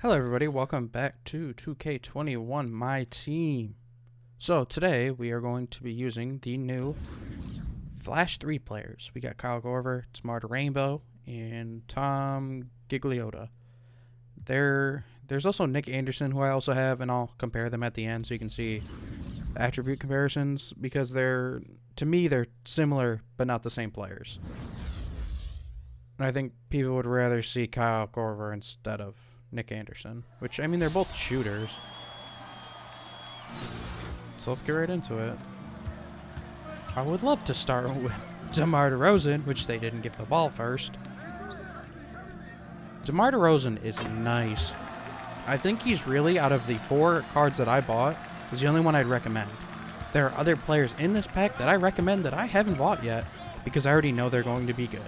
Hello everybody, welcome back to 2K21 My Team. So today we are going to be using the new Flash 3 players. We got Kyle Korver, Smart Rainbow, and Tom Gigliotta. There's also Nick Anderson, who I also have, and I'll compare them at the end so you can see the attribute comparisons, because to me they're similar but not the same players. And I think people would rather see Kyle Korver instead of Nick Anderson, which, I mean, they're both shooters. So let's get right into it. I would love to start with DeMar DeRozan, which they didn't give the ball first. DeMar DeRozan is nice. I think he's really, out of the 4 cards that I bought, is the only one I'd recommend. There are other players in this pack that I recommend that I haven't bought yet, because I already know they're going to be good.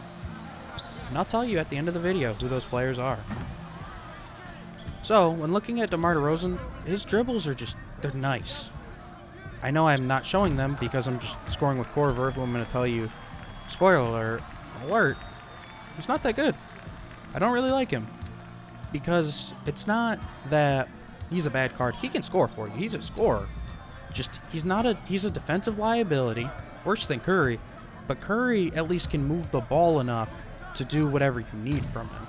And I'll tell you at the end of the video who those players are. So, when looking at DeMar DeRozan, his dribbles are they're nice. I know I'm not showing them because I'm just scoring with Korver, who I'm going to tell you, spoiler alert, he's not that good. I don't really like him. Because it's not that he's a bad card. He can score for you. He's a scorer. He's a defensive liability, worse than Curry, but Curry at least can move the ball enough to do whatever you need from him.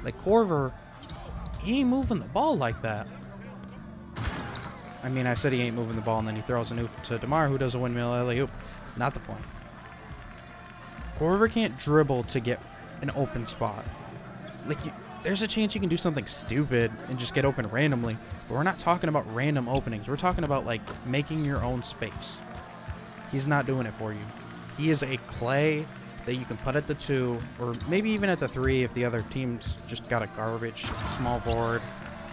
Like Korver, he ain't moving the ball like that. I mean, I said he ain't moving the ball, and then he throws an oop to DeMar, who does a windmill alley-oop. Not the point. Korver can't dribble to get an open spot. There's a chance you can do something stupid and just get open randomly, but we're not talking about random openings. We're talking about, making your own space. He's not doing it for you. He is a clay that you can put at the 2, or maybe even at the 3 if the other team's just got a garbage small forward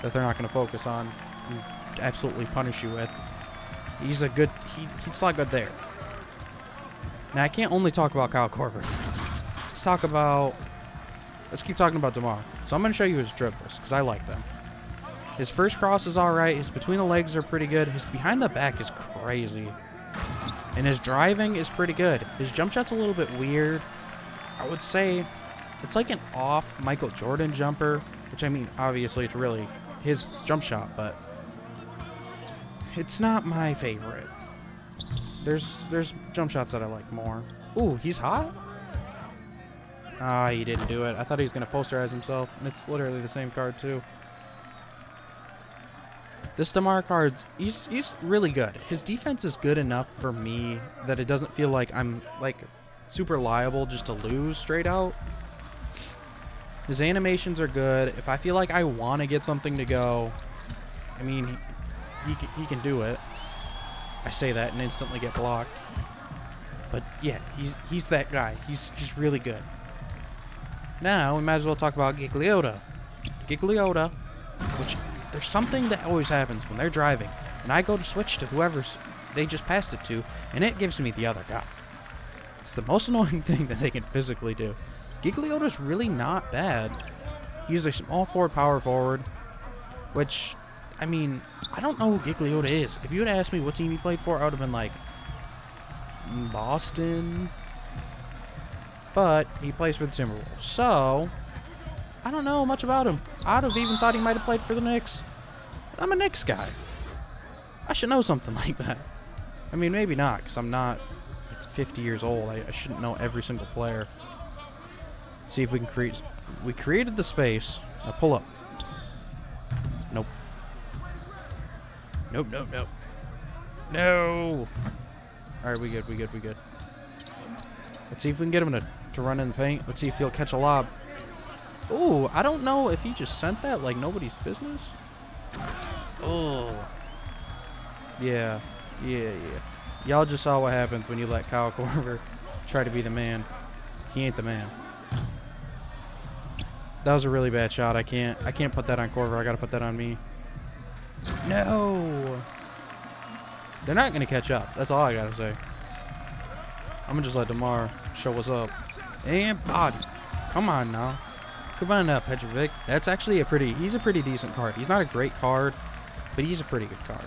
that they're not going to focus on and absolutely punish you with. He'd slot good there. Now, I can't only talk about Kyle Korver. Let's keep talking about DeMar. So I'm going to show you his dribbles, because I like them. His first cross is alright, his between the legs are pretty good, his behind the back is crazy. And his driving is pretty good. His jump shot's a little bit weird. I would say it's like an off Michael Jordan jumper, which, I mean, obviously it's really his jump shot, but it's not my favorite. There's jump shots that I like more. Ooh, he's hot? Ah, he didn't do it. I thought he was going to posterize himself, and it's literally the same card too. This DeMar card, he's really good. His defense is good enough for me that it doesn't feel like I'm, super liable just to lose straight out. His animations are good. If I feel like I want to get something to go, I mean, he can do it. I say that and instantly get blocked. But, yeah, he's that guy. He's really good. Now, we might as well talk about Gigliotta. Gigliotta, which... There's something that always happens when they're driving, and I go to switch to whoever's they just passed it to, and it gives me the other guy. It's the most annoying thing that they can physically do. Gigliotta's really not bad. He's a small forward, power forward, which, I mean, I don't know who Gigliotta is. If you had asked me what team he played for, I would have been like, Boston. But he plays for the Timberwolves, so I don't know much about him. I'd have even thought he might have played for the Knicks. I'm a Knicks guy. I should know something like that. I mean, maybe not, because I'm not 50 years old. I shouldn't know every single player. Let's see if we can create... We created the space. Now pull up. Nope. Nope. No! Alright, we good. Let's see if we can get him to run in the paint. Let's see if he'll catch a lob. Ooh, I don't know if he just sent that like nobody's business. Oh. Yeah. Y'all just saw what happens when you let Kyle Korver try to be the man. He ain't the man. That was a really bad shot. I can't put that on Korver. I gotta put that on me. No. They're not gonna catch up. That's all I gotta say. I'm gonna just let DeMar show what's up. And body. Come on now. Come on up, Petrovic. That's actually he's a pretty decent card. He's not a great card, but he's a pretty good card.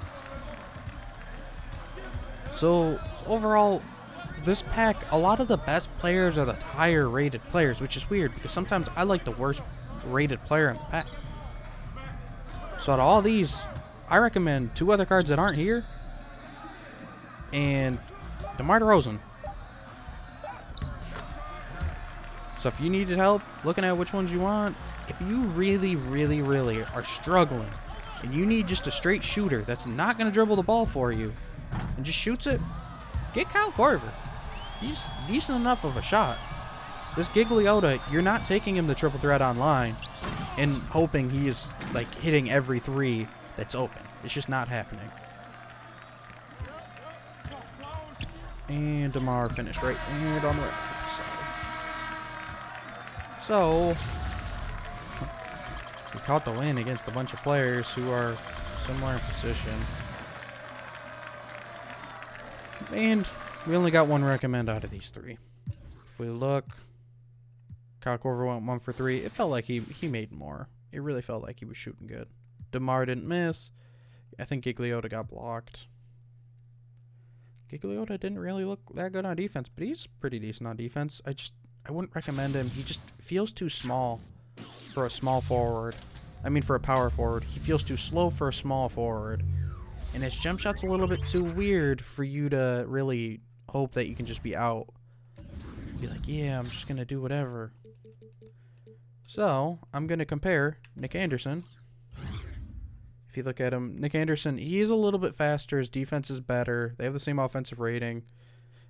So, overall, this pack, a lot of the best players are the higher rated players, which is weird because sometimes I like the worst rated player in the pack. So out of all these, I recommend 2 other cards that aren't here. And DeMar DeRozan. So if you needed help looking at which ones you want, if you really, really, really are struggling and you need just a straight shooter that's not going to dribble the ball for you and just shoots it, get Kyle Korver. He's decent enough of a shot. This Gigliotta, you're not taking him the triple threat online and hoping he is like hitting every 3 that's open. It's just not happening. And DeMar finished right and on the right side. So we caught the win against a bunch of players who are similar in position. And we only got 1 recommend out of these 3. If we look, Kyle Korver went 1 for 3. It felt like he made more. It really felt like he was shooting good. DeMar didn't miss. I think Gigliotta got blocked. Gigliotta didn't really look that good on defense, but he's pretty decent on defense. I wouldn't recommend him. He just feels too small for a small forward. I mean, for a power forward. He feels too slow for a small forward. And his jump shot's a little bit too weird for you to really hope that you can just be out. Be like, yeah, I'm just going to do whatever. So, I'm going to compare Nick Anderson. If you look at him, Nick Anderson, he is a little bit faster. His defense is better. They have the same offensive rating.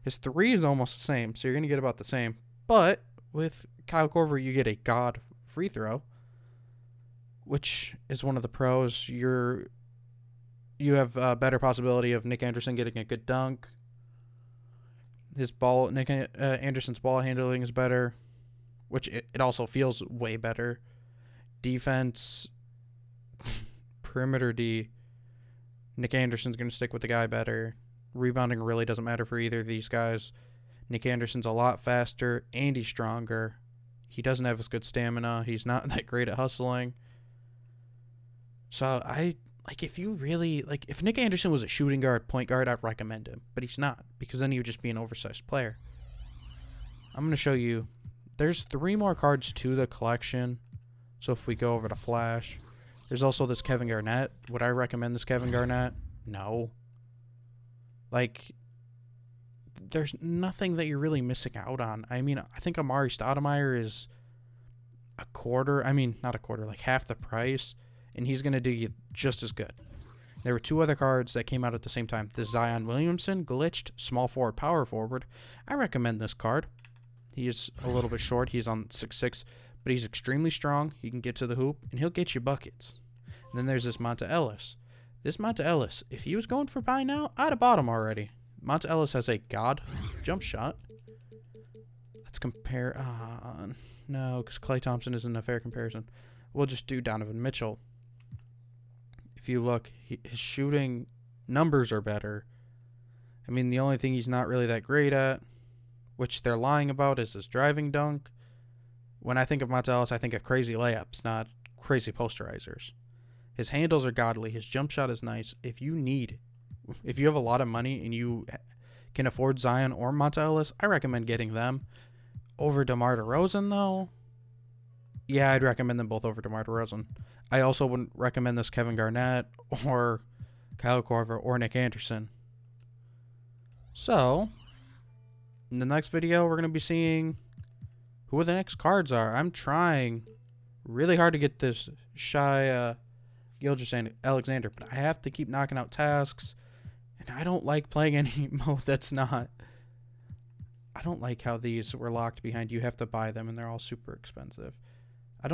His 3 is almost the same, so you're going to get about the same. But with Kyle Korver, you get a god free throw, which is one of the pros. You have a better possibility of Nick Anderson getting a good dunk. Nick Anderson's ball handling is better, which it also feels way better. Defense, perimeter D, Nick Anderson's going to stick with the guy better. Rebounding really doesn't matter for either of these guys. Nick Anderson's a lot faster and he's stronger. He doesn't have as good stamina. He's not that great at hustling. So if you really, if Nick Anderson was a shooting guard, point guard, I'd recommend him. But he's not, because then he would just be an oversized player. I'm going to show you. There's 3 more cards to the collection. So if we go over to Flash, there's also this Kevin Garnett. Would I recommend this Kevin Garnett? No. There's nothing that you're really missing out on. I mean, I think Amari Stoudemire is half the price, and he's going to do you just as good. There were 2 other cards that came out at the same time. The Zion Williamson, glitched, small forward, power forward. I recommend this card. He is a little bit short. He's on 6'6", but he's extremely strong. He can get to the hoop, and he'll get you buckets. And then there's this Monta Ellis. This Monta Ellis, if he was going for buy now, I'd have bought him already. Monta Ellis has a god jump shot. Let's compare. No, because Klay Thompson isn't a fair comparison. We'll just do Donovan Mitchell. If you look, his shooting numbers are better. I mean, the only thing he's not really that great at, which they're lying about, is his driving dunk. When I think of Monta Ellis, I think of crazy layups, not crazy posterizers. His handles are godly. His jump shot is nice. If you have a lot of money and you can afford Zion or Monta Ellis, I recommend getting them. Over DeMar DeRozan, though, yeah, I'd recommend them both over DeMar DeRozan. I also wouldn't recommend this Kevin Garnett or Kyle Korver or Nick Anderson. So, in the next video, we're going to be seeing who the next cards are. I'm trying really hard to get this Shai Gilgeous-Alexander, but I have to keep knocking out tasks, and I don't like playing any mode that's not. I don't like how these were locked behind. You have to buy them, and they're all super expensive. I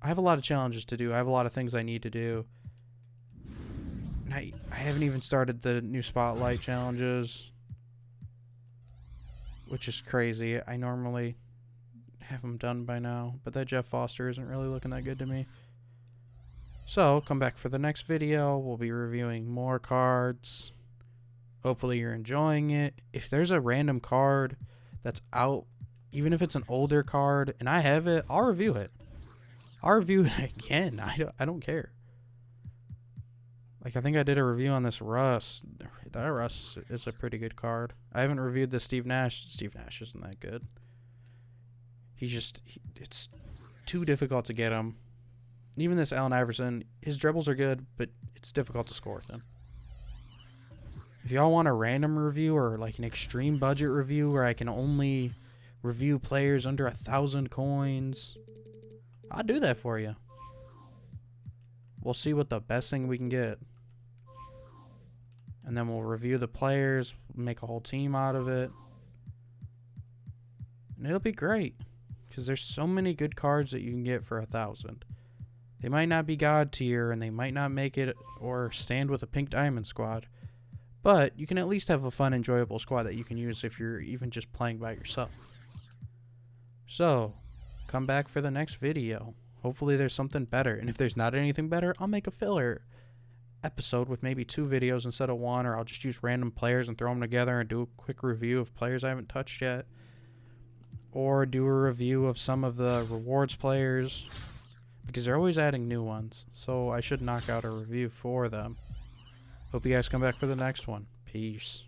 have a lot of challenges to do. I have a lot of things I need to do. And I haven't even started the new Spotlight challenges, which is crazy. I normally have them done by now, but that Jeff Foster isn't really looking that good to me. So, come back for the next video. We'll be reviewing more cards. Hopefully you're enjoying it. If there's a random card that's out, even if it's an older card, and I have it, I'll review it. I'll review it again. I don't care. I think I did a review on this Russ. That Russ is a pretty good card. I haven't reviewed the Steve Nash. Steve Nash isn't that good. It's too difficult to get him. Even this Allen Iverson, his dribbles are good, but it's difficult to score with him. If y'all want a random review or like an extreme budget review where I can only review players under 1,000 coins, I'll do that for you. We'll see what the best thing we can get. And then we'll review the players, make a whole team out of it. And it'll be great. Because there's so many good cards that you can get for 1,000. They might not be God tier, and they might not make it or stand with a pink diamond squad. But you can at least have a fun, enjoyable squad that you can use if you're even just playing by yourself. So, come back for the next video. Hopefully there's something better. And if there's not anything better, I'll make a filler episode with maybe 2 videos instead of 1. Or I'll just use random players and throw them together and do a quick review of players I haven't touched yet. Or do a review of some of the rewards players. Because they're always adding new ones. So I should knock out a review for them. Hope you guys come back for the next one. Peace.